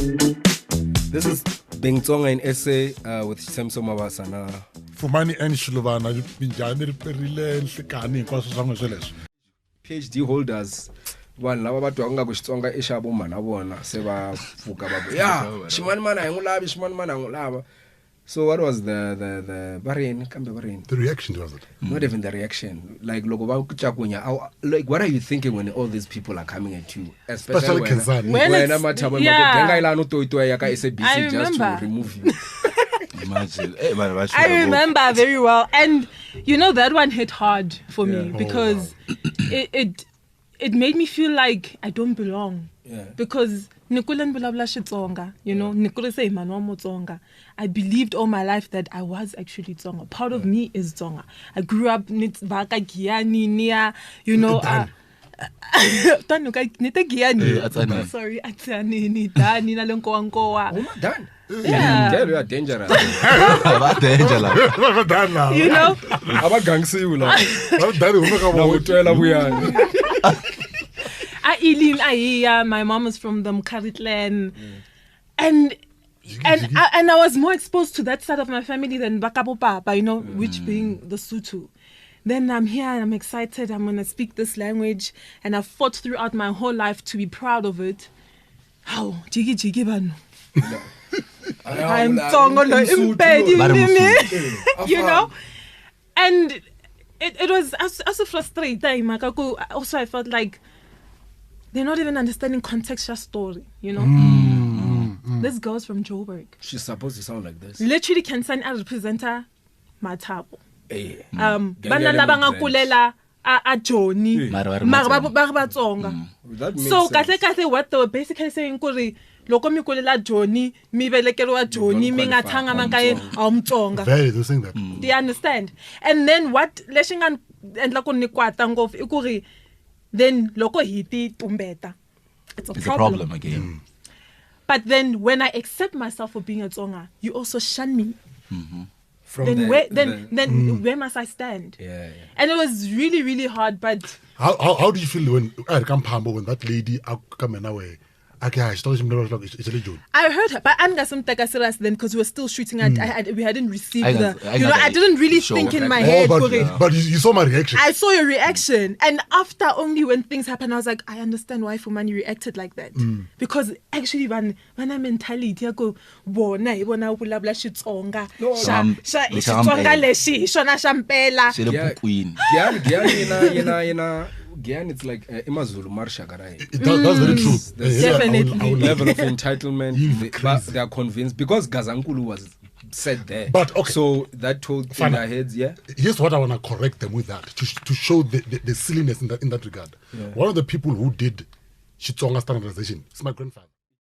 This is Beng Tsonga in essay with Semso Mabasana. Fumani and Shilvana, PhD holders. One lava batwanga kushitsonga eshabo mana bona seba fuka babu. Yeah, shimani mana ngulabi, shimani mana ngulaba. So what was the Bahrain? The reaction was it? Not even the reaction. Like like what are you thinking when all these people are coming at you? Especially when just to remove you. Imagine. I remember very well, and you know that one hit hard for me because it made me feel like I don't belong. Yeah. Because Nikulen Bulabla Shitsonga, you know, Nikule say Manwamo Tsonga. I believed all my life that I was actually Tsonga. Part of me is Tsonga. I grew up Baka Giani near, you know, sorry, Atani ni Dani na Lenkoankoa. Oh, done. Yeah. Tell you are dangerous. You know? Aba gangsi ula. My mom is from the Mkari clan. And I was more exposed to that side of my family than Bakapo Papa, you know, which being the Sutu. Then I'm here and I'm excited. I'm going to speak this language. And I've fought throughout my whole life to be proud of it. How? Jigi banu. I'm Tsonga you know? And it was also frustrating. Also, I felt like they're not even understanding contextual story, you know? This girl's from Joburg. She's supposed to sound like this. Literally can send a representer Matabo. That So Kate what they were basically saying kuri loko mi kulela Johnny mi velekelwa Johnny mi ngathanga mankaye awumtsonga. Very they're saying that. Do you understand? And then what leshinga endla ku ni kwata ngofu ikuri then loko hiti tumbeta. It's a problem again. But then when I accept myself for being a Tsonga, you also shun me. Then where must I stand? Yeah. And it was really, really hard. But how do you feel when that lady come away? I heard her, but I'm not some serious then because we were still shooting. We hadn't received I didn't really think in my head. But you saw my reaction. I saw your reaction, and after only when things happened, I was like, I understand why Fumani reacted like that because actually when I mentality I go bona bula bla Shitsonga Shitsonga leshi shona shampela Again, it's like Imazulu Marsha Garai. That's very true. Definitely. Level of entitlement, they are convinced because Gazankulu was said there. But okay. So that told in their heads, yeah. Here's what I want to correct them with that to show the silliness in that regard. Yeah. One of the people who did Shitsonga standardization is my grandfather.